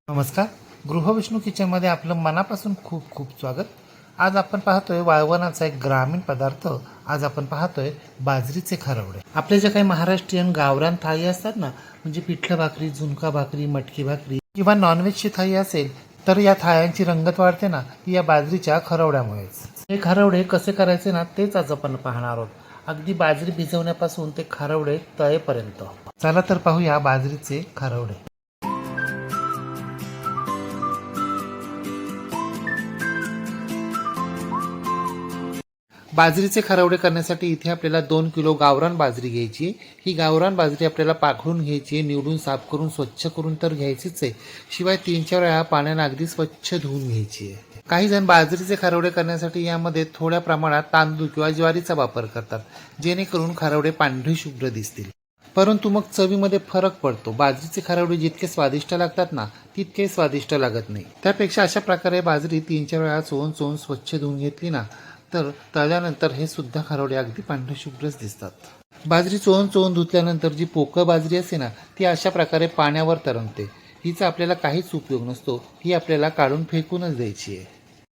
नमस्कार. गृहविष्णू किचनमध्ये आपलं मनापासून खूप खूप स्वागत. आज आपण पाहतोय वाळवणाचा एक ग्रामीण पदार्थ. आज आपण पाहतोय बाजरीचे खारवडे. आपले जे काही महाराष्ट्रीयन गावरान थाळी असतात ना, म्हणजे पिठलं भाकरी, झुणका भाकरी, मटकी भाकरी किंवा नॉनव्हेजची थाळी असेल तर या थाळ्यांची रंगत वाढते ना, ती या बाजरीच्या खारवड्यामुळेच. हे खारवडे कसे करायचे ना, तेच आज आपण पाहणार आहोत. अगदी बाजरी भिजवण्यापासून ते खारवडे तळेपर्यंत. चला तर पाहूया बाजरीचे खारवडे. बाजरीचे खारवडे करण्यासाठी इथे आपल्याला 2 किलो गावरान बाजरी घ्यायची. ही गावरान बाजरी आपल्याला पाखडून घ्यायची, निवडून साफ करून स्वच्छ करून तर घ्यायचीच आहे. शिवाय 3-4 वेळा पाण्याने अगदी स्वच्छ धुवून घ्यायची आहे. काही जण बाजरीचे खारवडे करण्यासाठी यामध्ये थोड्या प्रमाणात तांदूळ किंवा ज्वारीचा वापर करतात, जेणेकरून खारवडे पांढरे शुभ्र दिसतील. परंतु मग चवीमध्ये फरक पडतो. बाजरीचे खारवडे जितके स्वादिष्ट लागतात ना, तितके स्वादिष्ट लागत नाही. त्यापेक्षा अशा प्रकारे बाजरी 3-4 वेळा चोळून स्वच्छ धुवून घेतली ना, तर तळल्यानंतर हे सुद्धा खारवडे अगदी पांढरे शुभ्रच दिसतात. बाजरी चोळून धुतल्यानंतर जी पोकळ बाजरी असते ना, ती अशा प्रकारे पाण्यावर तरंगते. हिचा आपल्याला काहीच उपयोग नसतो. ही आपल्याला काढून फेकूनच द्यायची आहे.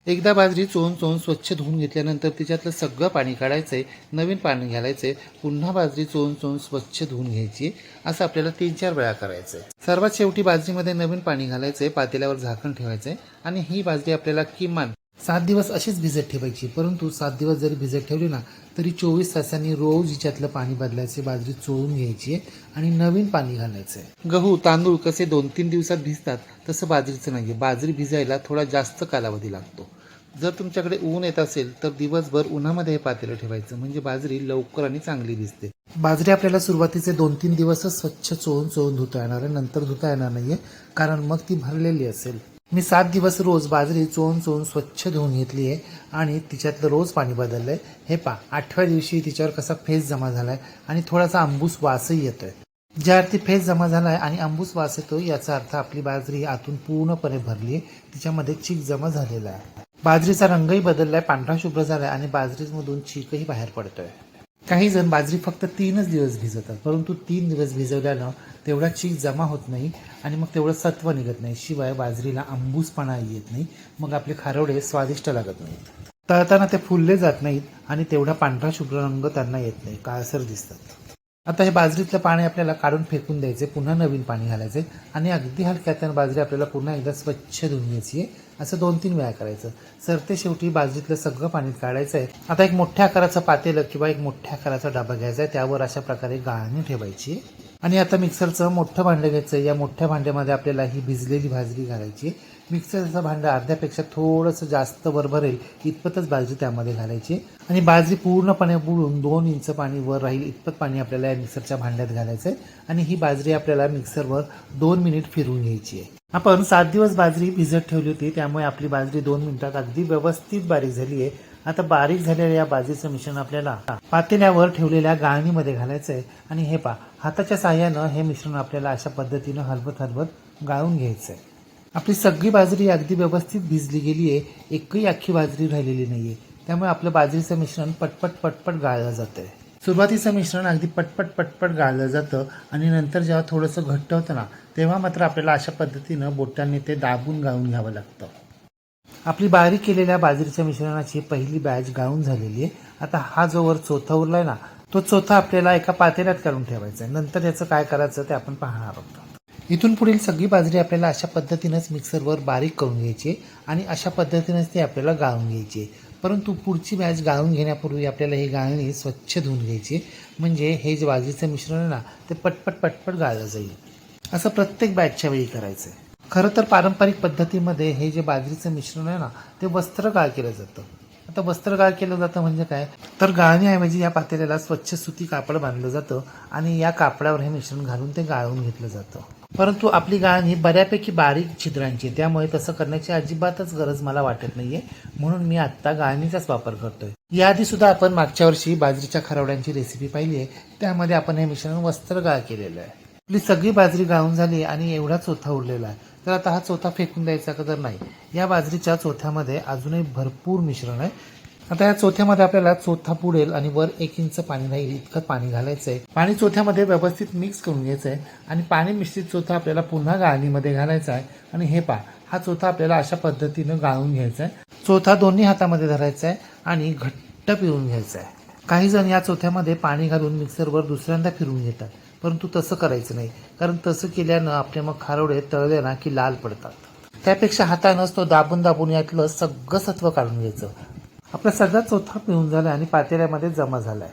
एकदा बाजरी चोळून स्वच्छ धुवून घेतल्यानंतर तिच्यातलं सगळं पाणी काढायचंय, नवीन पाणी घालायचंय. पुन्हा बाजरी चोळून स्वच्छ धुवून घ्यायची. असं आपल्याला 3-4 वेळा करायचंय. सर्वात शेवटी बाजरीमध्ये नवीन पाणी घालायचंय, पातेल्यावर झाकण ठेवायचंय आणि ही बाजरी आपल्याला किमान 7 दिवस अशीच भिजत ठेवायची. परंतु 7 दिवस जरी भिजत ठेवली ना, तरी 24 तासांनी रोज हिच्यातलं पाणी बदलायचे. बाजरी चोळून घ्यायची आणि नवीन पाणी घालायचंय. गहू तांदूळ कसे 2-3 दिवसात भिजतात, तसं बाजरीचं नाही. बाजरी भिजायला थोडा जास्त कालावधी लागतो. जर तुमच्याकडे ऊन येत असेल तर दिवसभर उन्हामध्ये हे पातेलं ठेवायचं, म्हणजे बाजरी लवकर आणि चांगली भिजते. बाजरी आपल्याला सुरुवातीचे 2-3 दिवसच स्वच्छ चोळून धुता येणार आहे, नंतर धुता येणार नाहीये, कारण मग ती भरलेली असेल. मी 7 दिवस रोज बाजरी चोळून स्वच्छ धुवून घेतली आहे आणि तिच्यातलं रोज पाणी बदललंय. हे पहा, 8व्या दिवशी तिच्यावर कसा फेस जमा झालाय आणि थोडासा अंबूस वासही येतोय. ज्या अर्थी फेस जमा झालाय आणि अंबूस वास येतो, याचा अर्थ आपली बाजरी आतून पूर्णपणे भरली आहे, तिच्यामध्ये चीक जमा झालेला आहे. बाजरीचा रंगही बदललाय, पांढरा शुभ्र झालाय आणि बाजरीमधून चीकही बाहेर पडतोय. काही जण बाजरी फक्त 3च दिवस भिजवतात, परंतु 3 दिवस भिजवल्यानं तेवढा चीक जमा होत नाही आणि मग तेवढं सत्व निघत नाही. शिवाय बाजरीला आंबूसपणा येत नाही. मग आपले खारवडे स्वादिष्ट लागत नाहीत. तळताना ते फुलले जात नाहीत आणि तेवढा पांढरा शुभ्र रंग त्यांना येत नाही, काळसर दिसतात. आता हे बाजरीतलं पाणी आपल्याला काढून फेकून द्यायचे, पुन्हा नवीन पाणी घालायचे आणि अगदी हलक्या हाताने बाजरी आपल्याला पुन्हा एकदा स्वच्छ धुवून घ्यायची आहे. असं 2-3 वेळा करायचं. सरते शेवटी बाजरीतलं सगळं पाणी काढायचं आहे. आता एक मोठ्या आकाराचं पातेलं किंवा एक मोठ्या आकाराचा डबा घ्यायचा आहे, त्यावर अशा प्रकारे गाळणी ठेवायची आणि आता मिक्सरचं मोठं भांडं घ्यायचं. या मोठ्या भांड्यामध्ये आपल्याला ही भिजलेली बाजरी घालायची. मिक्सरचं भांडं अर्ध्यापेक्षा थोडंसं जास्त वर भरेल इतपतच बाजरी त्यामध्ये घालायची आणि बाजरी पूर्णपणे बुडून 2 इंच पाणी वर राहील इतपत पाणी आपल्याला या मिक्सरच्या भांड्यात घालायचं आहे आणि ही बाजरी आपल्याला मिक्सरवर 2 मिनिट फिरवून घ्यायची आहे. आपण 7 दिवस बाजरी भिजत ठेवली होती, त्यामुळे आपली बाजरी 2 मिनिटात अगदी व्यवस्थित बारीक झाली आहे. आता बारीक झालेल्या या बाजरीचं मिश्रण आपल्याला पातेल्यावर ठेवलेल्या गाळणीमध्ये घालायचं आहे आणि हे पहा, हाताच्या साह्यानं हे मिश्रण आपल्याला अशा पद्धतीनं हलवत गाळून घ्यायचं आहे. आपली सगळी बाजरी अगदी व्यवस्थित भिजली गेली आहे, एकही अख्खी बाजरी राहिलेली नाहीये. त्यामुळे आपलं बाजरीचं मिश्रण पटपट गाळलं जातंय. सुरुवातीचं मिश्रण अगदी पटपट गाळलं जातं आणि नंतर जेव्हा थोडंसं घट्ट होतं ना, तेव्हा मात्र आपल्याला अशा पद्धतीनं बोटांनी ते दाबून गाळून घ्यावं लागतं. आपली बारीक केलेल्या बाजरीच्या मिश्रणाची पहिली बॅच गाळून झालेली आहे. आता हा जो वर चोथा उरलाय ना, तो चोथा आपल्याला एका पातेल्यात काढून ठेवायचा आहे. नंतर याचं काय करायचं ते आपण पाहणार आहोत. इथून पुढील सगळी बाजरी आपल्याला अशा पद्धतीनंच मिक्सरवर बारीक करून घ्यायची आणि अशा पद्धतीनंच ती आपल्याला गाळून घ्यायची. परंतु पुढची बॅच गाळून घेण्यापूर्वी आपल्याला ही गाळणी स्वच्छ धुवून घ्यायची, म्हणजे हे जे बाजरीचं मिश्रण आहे ना, ते पटपट गाळलं जाईल. असं प्रत्येक बॅचच्या वेळी करायचं आहे. खरं तर पारंपरिक पद्धतीमध्ये हे जे बाजरीचं मिश्रण आहे ना, ते वस्त्रगाळ केलं जातं. आता वस्त्रगाळ केलं जातं म्हणजे काय, तर गाळणीऐवजी या पातेल्याला स्वच्छ सुती कापड बांधलं जातं आणि या कापडावर हे मिश्रण घालून ते गाळून घेतलं जातं. परंतु आपली गाळणी बऱ्यापैकी बारीक छिद्रांची, त्यामुळे तसं करण्याची अजिबातच गरज मला वाटत नाहीये. म्हणून मी आत्ता गाळणीचाच वापर करतोय. याआधी सुद्धा आपण मागच्या वर्षी बाजरीच्या खारवड्यांची रेसिपी पाहिली आहे, त्यामध्ये आपण हे मिश्रण वस्त्रगाळ केलेलं आहे. आपली सगळी बाजरी गाळून झाली आणि एवढा चोथा उरलेला आहे. तर आता हा चोथा फेकून द्यायचा का तर नाही. या बाजरीच्या चोथ्यामध्ये अजूनही भरपूर मिश्रण आहे. आता या चोथ्यामध्ये आपल्याला चोथा बुडेल आणि वर 1 इंच पाणी राहील इतकं पाणी घालायचं आहे. पाणी चोथ्यामध्ये व्यवस्थित मिक्स करून घ्यायचं आहे आणि पाणी मिश्रित चोथा आपल्याला पुन्हा गाळणीमध्ये घालायचा आहे. आणि हे पहा, हा चोथा आपल्याला अशा पद्धतीनं गाळून घ्यायचा आहे. चोथा दोन्ही हातामध्ये धरायचा आहे आणि घट्ट पिळून घ्यायचा आहे. काही जण या चोथ्यामध्ये पाणी घालून मिक्सरवर दुसऱ्यांदा फिरवून घेतात, परंतु तसं करायचं नाही, कारण तसं केल्यानं आपले मग खारोडे तळले ना की लाल पडतात. त्यापेक्षा हातानंच तो दाबून दाबून यातलं सगळं सत्व काढून घ्यायचं. आपला सगळा चोथा पिऊन झाला आणि पातेल्यामध्ये जमा झालाय.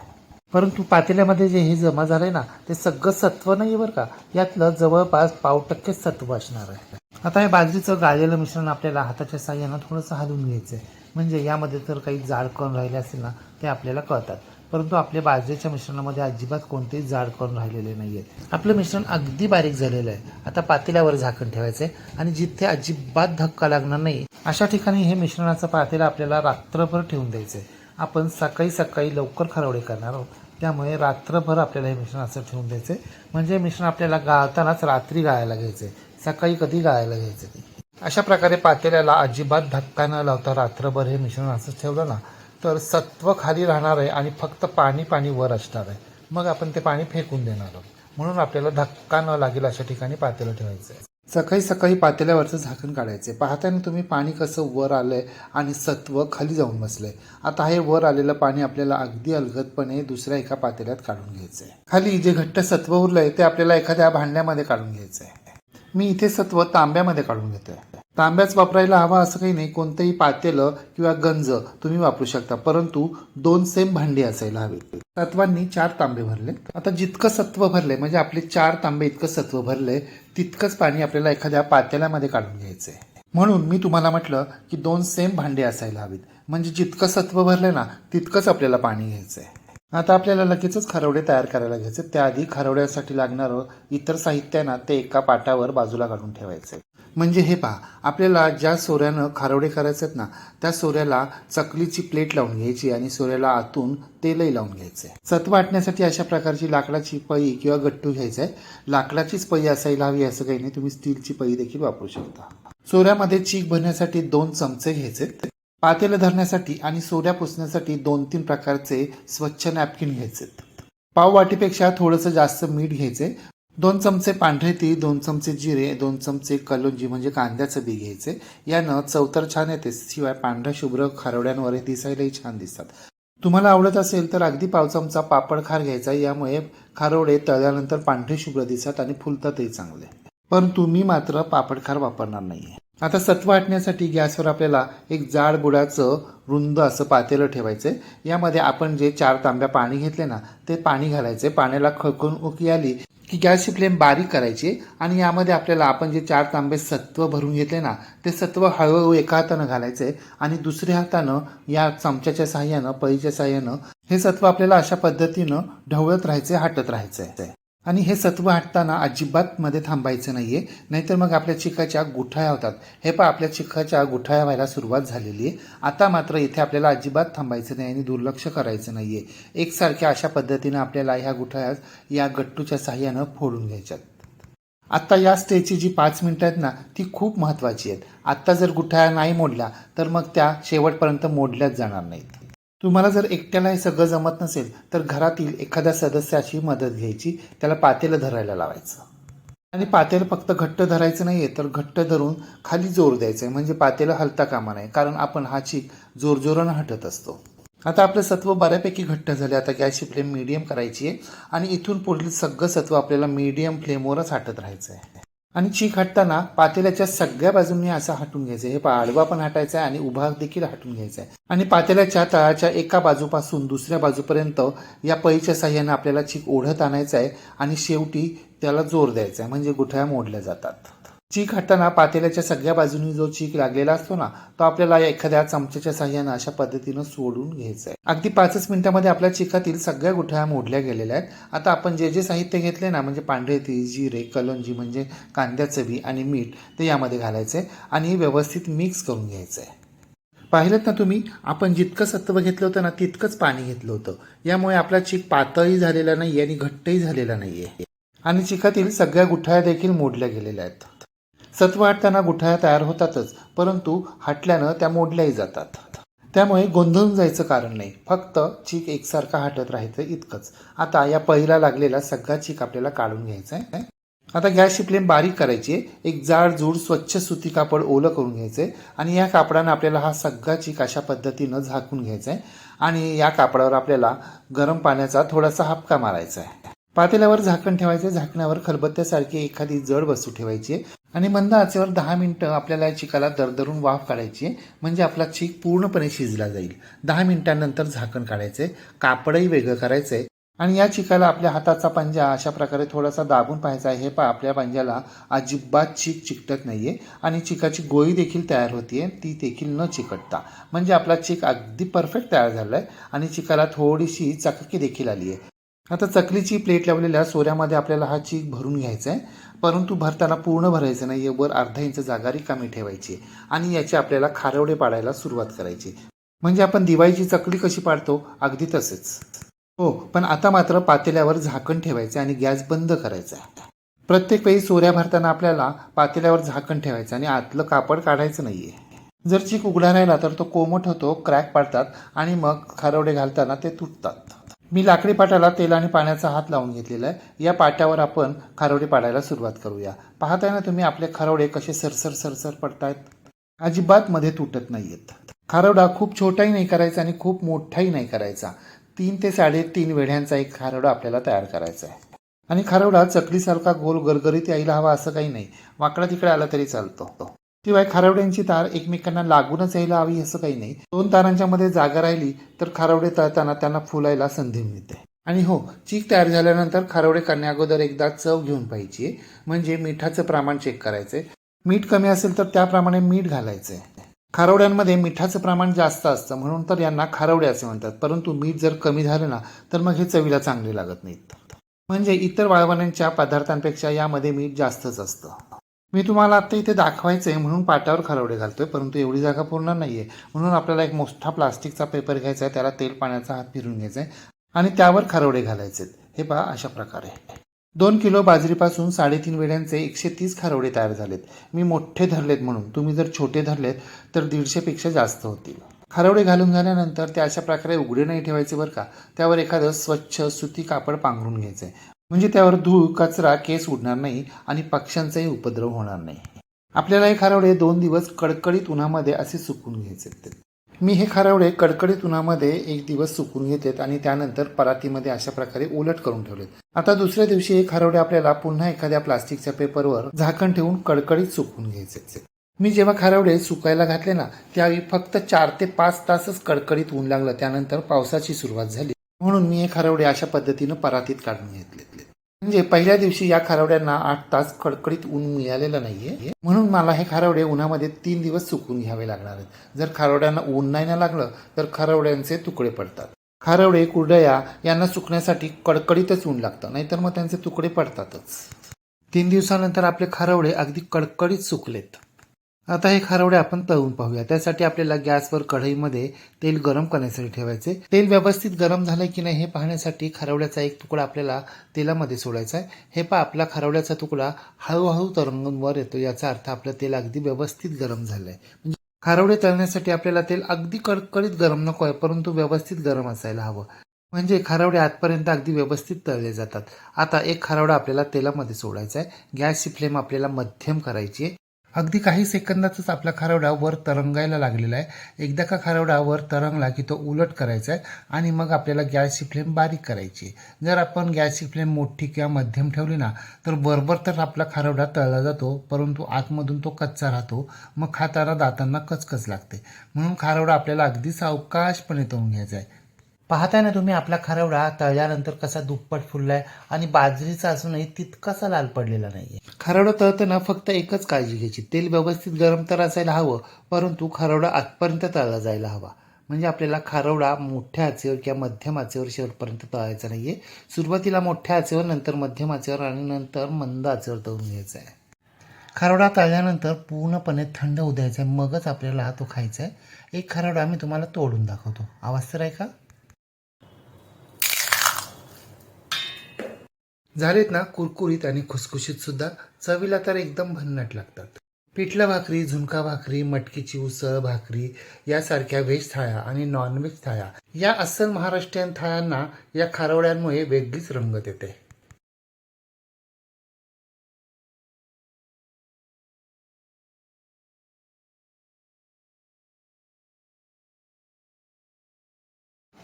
परंतु पातेल्यामध्ये जे हे जमा झालंय ना, ते सगळं सत्व नाही बरं का, यातलं जवळपास 1% सत्व असणार आहे. आता हे बाजरीचं गाळलेलं मिश्रण आपल्याला हाताच्या साह्यानं थोडंसं हलवून घ्यायचं आहे. म्हणजे यामध्ये जर काही जाड कण राहिले असेल ना, ते आपल्याला कळतात. परंतु आपल्या बाजरीच्या मिश्रणामध्ये अजिबात कोणतेही जाड कण राहिलेले नाही आहेत. आपलं मिश्रण अगदी बारीक झालेलं आहे. आता पातेल्यावर झाकण ठेवायचं आहे आणि जिथे अजिबात धक्का लागणार नाही अशा ठिकाणी हे मिश्रणाचं पातेलं आपल्याला रात्रभर ठेवून द्यायचं आहे. आपण सकाळी सकाळी लवकर खारवडे करणार आहोत, त्यामुळे रात्रभर आपल्याला हे मिश्रण असं ठेवून द्यायचं आहे. म्हणजे मिश्रण आपल्याला गाळतानाच रात्री गाळायला घ्यायचं आहे, सकाळी कधी गाळायला घ्यायचं नाही. अशा प्रकारे पातेल्याला अजिबात धक्का न लावता रात्रभर हे मिश्रण असं ठेवलं ना, तर सत्व खाली राहणार आहे आणि फक्त पाणी पाणी वर असणार आहे. मग आपण ते पाणी फेकून देणार आहोत. म्हणून आपल्याला धक्का न लागेल अशा ठिकाणी पातेलं ठेवायचं आहे. सकाळी सकाळी पातेल्यावरचं झाकण काढायचं. पाहताना तुम्ही पाणी कसं वर आलंय आणि सत्व खाली जाऊन बसलंय. आता हे वर आलेलं पाणी आपल्याला अगदी अलगदपणे दुसऱ्या एका पातेल्यात काढून घ्यायचंय. खाली जे घट्ट सत्व उरलंय ते आपल्याला एखाद्या भांड्यामध्ये काढून घ्यायचंय. मी इथे सत्व तांब्यामध्ये काढून घेतोय. तांब्याच वापरायला हवा असं काही नाही, कोणतंही पातेलं किंवा गंज तुम्ही वापरू शकता, परंतु 2 सेम भांडी असायला हवी. सत्वांनी 4 तांबे भरले. आता जितकं सत्व भरले म्हणजे आपले 4 तांबे इतकं सत्व भरले, तितकंच पाणी आपल्याला एखाद्या पातेल्यामध्ये काढून घ्यायचंय. म्हणून मी तुम्हाला म्हटलं की 2 सेम भांडी असायला हवीत, म्हणजे जितकं सत्व भरले ना तितकंच आपल्याला पाणी घ्यायचंय. आता आपल्याला लगेचच खारवडे तयार करायला घ्यायचे. त्याआधी खारवड्यासाठी लागणारं इतर साहित्य ना ते एका पाटावर बाजूला काढून ठेवायचे. म्हणजे हे पहा, आपल्याला ज्या सोऱ्यानं खारवडे करायचे आहेत ना, त्या सोऱ्याला चकलीची प्लेट लावून घ्यायची आणि सोऱ्याला आतून तेलही लावून घ्यायचे. सत्व वाटण्यासाठी अशा प्रकारची लाकडाची पळी किंवा गट्टू घ्यायचा आहे. लाकडाचीच पळी असायला हवी असं काही नाही, तुम्ही स्टीलची पळी देखील वापरू शकता. सोऱ्यामध्ये चीक भरण्यासाठी 2 चमचे घ्यायचे. पातेलं धरण्यासाठी आणि सोऱ्या पुसण्यासाठी 2-3 प्रकारचे स्वच्छ नॅपकिन घ्यायचे. पाव वाटीपेक्षा थोडंसं जास्त मीठ घ्यायचे. 2 चमचे पांढरे तीळ, 2 चमचे जिरे, 2 चमचे कलोंजी म्हणजे कांद्याचं बी घ्यायचे. यानं चव तर छान येते, शिवाय पांढऱ्या शुभ्र खारवड्यांवर दिसायलाही छान दिसतात. तुम्हाला आवडत असेल तर अगदी पाव चमचा पापड खार घ्यायचा. यामुळे खारवडे तळल्यानंतर पांढरे शुभ्र दिसतात आणि फुलतातही चांगले. परंतु मी मात्र पापड खार वापरणार नाहीये. आता सत्व वाटण्यासाठी गॅसवर आपल्याला एक जाड बुडाचं रुंद असं पातेलं ठेवायचं. यामध्ये आपण जे 4 तांब्या पाणी घेतले ना ते पाणी घालायचे. पाण्याला खळखळून उकळी आली की गॅसची फ्लेम बारीक करायची आणि यामध्ये आपल्याला आपण जे 4 तांबे सत्व भरून घेतले ना ते सत्व हळूहळू एका हातानं घालायचे आणि दुसऱ्या हातानं या चमच्याच्या साह्यानं, पळीच्या साह्यानं हे सत्व आपल्याला अशा पद्धतीनं ढवळत राहायचे, हटत राहायचे. आणि हे सत्व हटताना अजिबात मध्ये थांबायचं नाहीये, नाहीतर मग आपल्या चिकाच्या गुठळ्या होतात. हे पहा, आपल्या चिकाच्या गुठळ्या व्हायला सुरुवात झालेली आहे. आता मात्र इथे आपल्याला अजिबात थांबायचं नाही आणि दुर्लक्ष करायचं नाहीये. एकसारख्या अशा पद्धतीनं आपल्याला ह्या गुठळ्या या गट्टूच्या साह्यानं फोडून घ्यायच्यात. आत्ता या स्टेजची जी 5 मिनिटं आहेत ना ती खूप महत्त्वाची आहेत. आत्ता जर गुठळ्या नाही मोडल्या तर मग त्या शेवटपर्यंत मोडल्याच जाणार नाहीत. तुम्हाला जर एकट्याला हे सगळं जमत नसेल तर घरातील एखाद्या सदस्याची मदत घ्यायची, त्याला पातेलं धरायला लावायचं. आणि पातेलं फक्त घट्ट धरायचं नाहीये, तर घट्ट धरून खाली जोर द्यायचं आहे, म्हणजे पातेलं हलता कामा नये, कारण आपण हा चीक जोरजोरानं हटत असतो. आता आपलं सत्व बऱ्यापैकी घट्ट झाले. आता गॅसची फ्लेम मीडियम करायची आहे आणि इथून पुढील सगळं सत्व आपल्याला मीडियम फ्लेमवरच हटत राहायचं आहे. आणि चीक हटताना पातेल्याच्या सगळ्या बाजूंनी असं हटून घ्यायचं. हे आडवा पण हटायचा आहे आणि उभा देखील हटून घ्यायचा आहे. आणि पातेल्याच्या तळाच्या एका बाजूपासून दुसऱ्या बाजूपर्यंत या पळीच्या साह्यानं आपल्याला चीक ओढत आणायचा आहे आणि शेवटी त्याला जोर द्यायचा आहे, म्हणजे गुठळ्या मोडल्या जातात. चीक हटताना पातेल्याच्या सगळ्या बाजूंनी जो चीक लागलेला असतो ना तो आपल्याला एखाद्या चमच्याच्या साह्यानं अशा पद्धतीनं सोडून घ्यायचा आहे. अगदी 5 मिनिटांमध्ये आपल्या चिकातील सगळ्या गुठळ्या मोडल्या गेलेल्या आहेत. आता आपण जे जे साहित्य घेतले ना, म्हणजे पांढरे तीळ, जिरे, कलोंजी म्हणजे कांद्याचं बी आणि मीठ, ते यामध्ये घालायचं आहे आणि व्यवस्थित मिक्स करून घ्यायचं आहे. पाहिलं ना तुम्ही, आपण जितकं सत्व घेतलं होतं ना तितकंच पाणी घेतलं होतं. यामुळे आपला चीक पातळही झालेला नाही आणि घट्टही झालेला नाही आहे आणि चिकातील सगळ्या गुठळ्या देखील मोडल्या गेलेल्या आहेत. सत्व हटताना गुठळ्या तयार होतातच, परंतु हटल्यानं त्या मोडल्याही जातात. त्यामुळे गोंधळून जायचं कारण नाही, फक्त चीक एकसारखा हटत राहायचं इतकंच. आता या पहिला लागलेला सगळा चीक आपल्याला काढून घ्यायचा आहे. आता गॅसची फ्लेम बारीक करायची आहे. एक जाडजूड स्वच्छ सुती कापड ओलं करून घ्यायचं आहे आणि या कापडानं आपल्याला हा सगळा चीक अशा पद्धतीनं झाकून घ्यायचा आहे आणि या कापडावर आपल्याला गरम पाण्याचा थोडासा हापका मारायचा आहे. पातेल्यावर झाकण ठेवायचं. झाकणावर खलबत्त्यासारखी एखादी जड वस्तू ठेवायची आहे आणि मंद आचेवर 10 मिनिटं आपल्याला या चिकाला दरदरून वाफ काढायची आहे, म्हणजे आपला चीक पूर्णपणे शिजला जाईल. 10 मिनिटांनंतर झाकण काढायचं आहे. कापडही वेगळं करायचं आहे आणि या चिकाला आपल्या हाताचा पंजा अशा प्रकारे थोडासा दाबून पाहायचा आहे. हे पहा, आपल्या पंजाला अजिबात चीक चिकटत नाहीये आणि चिकाची गोळी देखील तयार होतीये, ती देखील न चिकटता. म्हणजे आपला चीक अगदी परफेक्ट तयार झाला आहे आणि चिकाला थोडीशी चककी देखील आली आहे. आता चकलीची प्लेट लावलेल्या सोऱ्यामध्ये आपल्याला हा चीक भरून घ्यायचा आहे, परंतु भरताना पूर्ण भरायचं नाही. वर अर्धा इंच जागा रिकामी ठेवायची आणि याचे आपल्याला खारवडे पाडायला सुरुवात करायची. म्हणजे आपण दिवाळीची चकली कशी पाडतो अगदी तसेच. हो, पण आता मात्र पातेल्यावर झाकण ठेवायचे आणि गॅस बंद करायचा. प्रत्येक वेळी सोऱ्या भरताना आपल्याला पातेल्यावर झाकण ठेवायचं आणि आतलं कापड काढायचं नाहीये. जर चीक उघडा राहिला तर तो कोमट होतो, क्रॅक पाडतात आणि मग खारवडे घालताना ते तुटतात. मी लाकडी पाटाला तेल आणि पाण्याचा हात लावून घेतलेला आहे. या पाट्यावर आपण खारवडे पाडायला सुरुवात करूया. पाहताय ना तुम्ही आपले खारवडे कसे सरसर सरसर पडतायत, अजिबात मध्ये तुटत नाहीयेत. खारवडा खूप छोटाही नाही करायचा आणि खूप मोठाही नाही करायचा. 3 ते 3.5 वेढ्यांचा एक खारवडा आपल्याला तयार करायचा आहे. आणि खारवडा चकलीसारखा गोल गरगरीत यायला हवा असं काही नाही, वाकडा तिकडे आला तरी चालतो. शिवाय खारवड्यांची तार एकमेकांना लागूनच यायला हवी असं काही नाही. 2 तारांच्या मध्ये जागा राहिली तर खारवडे तळताना त्यांना फुलायला संधी मिळते. आणि हो, चीक तयार झाल्यानंतर खारवडे करण्या अगोदर एकदा चव घेऊन पाहिजे, म्हणजे मिठाचं प्रमाण चेक करायचंय. मीठ कमी असेल तर त्याप्रमाणे मीठ घालायचंय. खारवड्यांमध्ये मिठाचं प्रमाण जास्त असतं म्हणून तर यांना खारवडे असे म्हणतात, परंतु मीठ जर कमी झालं ना तर मग हे चवीला चांगले लागत नाहीत. म्हणजे इतर वाळवणांच्या पदार्थांपेक्षा यामध्ये मीठ जास्तच असतं. मी तुम्हाला आता इथे दाखवायचं आहे म्हणून पाटावर खारवडे घालतोय, परंतु एवढी जागा पूर्ण नाहीये, म्हणून आपल्याला एक मोठा प्लास्टिकचा पेपर घ्यायचा आहे, त्याला तेल पाण्याचा हात फिरून घ्यायचा आहे आणि त्यावर खारवडे घालायचे. हे पहा, अशा प्रकारे 2 किलो बाजरीपासून 3.5 वेड्यांचे 130 खारवडे तयार झालेत. मी मोठे धरलेत म्हणून, तुम्ही जर छोटे धरलेत तर 150 पेक्षा जास्त होतील. खारवडे घालून झाल्यानंतर ते अशा प्रकारे उघडे नाही ठेवायचे बरं का. त्यावर एखादं स्वच्छ सुती कापड पांघरून घ्यायचंय, म्हणजे त्यावर धूळ, कचरा, केस उडणार नाही आणि पक्ष्यांचाही उपद्रव होणार नाही. आपल्याला हे खारवडे 2 दिवस कडकडीत उन्हामध्ये असे सुकून घ्यायचे. मी हे खारवडे कडकडीत उन्हामध्ये 1 दिवस सुकून घेतलेत आणि त्यानंतर परातीमध्ये अशा प्रकारे उलट करून ठेवलेत. आता दुसऱ्या दिवशी हे खारवडे आपल्याला पुन्हा एखाद्या प्लास्टिकच्या पेपरवर झाकण ठेवून कडकडीत सुकून घ्यायचे. मी जेव्हा खारवडे सुकायला घातले ना त्यावेळी फक्त 4 ते 5 तासच कडकडीत ऊन लागलं. त्यानंतर पावसाची सुरुवात झाली, म्हणून मी हे खारवडे अशा पद्धतीनं परातीत काढून घेतले. म्हणजे पहिल्या दिवशी या खारवड्यांना 8 तास कडकडीत ऊन मिळालेलं नाहीये, म्हणून मला हे खारवडे उन्हामध्ये 3 दिवस सुकून घ्यावे लागणार आहेत. जर खारवड्यांना ऊन नाही ना लागलं तर खारवड्यांचे तुकडे पडतात. खारवडे, कुरडया यांना सुकण्यासाठी कडकडीतच ऊन लागतं, नाहीतर मग त्यांचे तुकडे पडतातच. 3 दिवसानंतर आपले खारवडे अगदी कडकडीत सुकलेत. आता हे खारवडे आपण तळून पाहूया. त्यासाठी आपल्याला गॅसवर कढईमध्ये तेल गरम करण्यासाठी ठेवायचे. तेल व्यवस्थित गरम झालंय की नाही हे पाहण्यासाठी खारवड्याचा एक तुकडा आपल्याला तेलामध्ये सोडायचा आहे. हे पहा, आपला खारवड्याचा तुकडा हळूहळू तरंगून वर येतो, याचा अर्थ आपलं तेल अगदी व्यवस्थित गरम झालंय. म्हणजे खारवडे तळण्यासाठी आपल्याला तेल अगदी कडकडीत गरम नको आहे, परंतु व्यवस्थित गरम असायला हवं, म्हणजे खारवडे आतपर्यंत अगदी व्यवस्थित तळले जातात. आता एक खारवडा आपल्याला तेलामध्ये सोडायचा आहे. गॅसची फ्लेम आपल्याला मध्यम करायची आहे. अगदी काही सेकंदातच आपला खारवडा वर तरंगायला लागलेला आहे. एकदा का खारवडा वर तरंगला की तो उलट करायचा आहे आणि मग आपल्याला गॅसची फ्लेम बारीक करायची. जर आपण गॅसची फ्लेम मोठी किंवा मध्यम ठेवली ना तर बरोबर तर आपला खारवडा तळला जातो, परंतु आतमधून तो कच्चा राहतो, मग खाताना दातांना कचकच लागते. म्हणून खारवडा आपल्याला अगदी सावकाशपणे तळून घ्यायचा आहे. पाहताय ना तुम्ही आपला खारवडा तळल्यानंतर कसा दुप्पट फुललाय आणि बाजरीचा असूनही तितकासा लाल पडलेला नाहीये. खारवडा तळताना फक्त एकच काळजी घ्यायची, तेल व्यवस्थित गरम तर असायला हवं, परंतु खारवडा आतपर्यंत तळला जायला हवा. म्हणजे आपल्याला खारवडा मोठ्या आचेवर किंवा मध्यम आचेवर शेवटपर्यंत तळायचा नाहीये. सुरुवातीला मोठ्या आचेवर, नंतर मध्यम आचेवर आणि नंतर मंद आचेवर तळून घ्यायचा आहे. खारवडा तळल्यानंतर पूर्णपणे थंड होऊ द्यायचा, मगच आपल्याला तो खायचा आहे. एक खारवडा मी तुम्हाला तोडून दाखवतो, आवाज तर आहे का? झालेत ना कुरकुरीत आणि खुसखुशीत सुद्धा, चवीला तर एकदम भन्नाट लागतात. पिठलं भाकरी, झुणका भाकरी, मटकीची उसळ भाकरी यासारख्या व्हेज थाळ्या आणि नॉनव्हेज थाळ्या या अस्सल महाराष्ट्रीयन थाळ्यांना या खारवड्यांमुळे वेगळीच रंगत येते.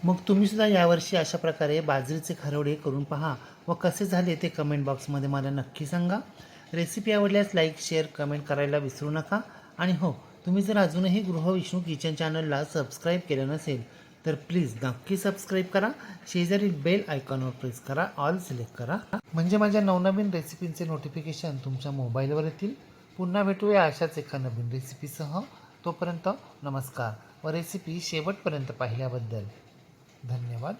मग तुम्ही सुद्धा यावर्षी अशा प्रकारे बाजरीचे खारवडे करून पहा व कसे झाले ते कमेंट बॉक्समध्ये मला नक्की सांगा. रेसिपी आवडल्यास लाईक, शेअर, कमेंट करायला विसरू नका. आणि हो, तुम्ही जर अजूनही गृहविष्णू किचन चॅनलला सबस्क्राईब केलं नसेल तर प्लीज नक्की सबस्क्राईब करा. शेजारील बेल आयकॉनवर प्रेस करा, ऑल सिलेक्ट करा, म्हणजे माझ्या नवनवीन रेसिपींचे नोटिफिकेशन तुमच्या मोबाईलवर येतील. पुन्हा भेटूया अशाच एका नवीन रेसिपीसह. तोपर्यंत नमस्कार व रेसिपी शेवटपर्यंत पाहिल्याबद्दल धन्यवाद.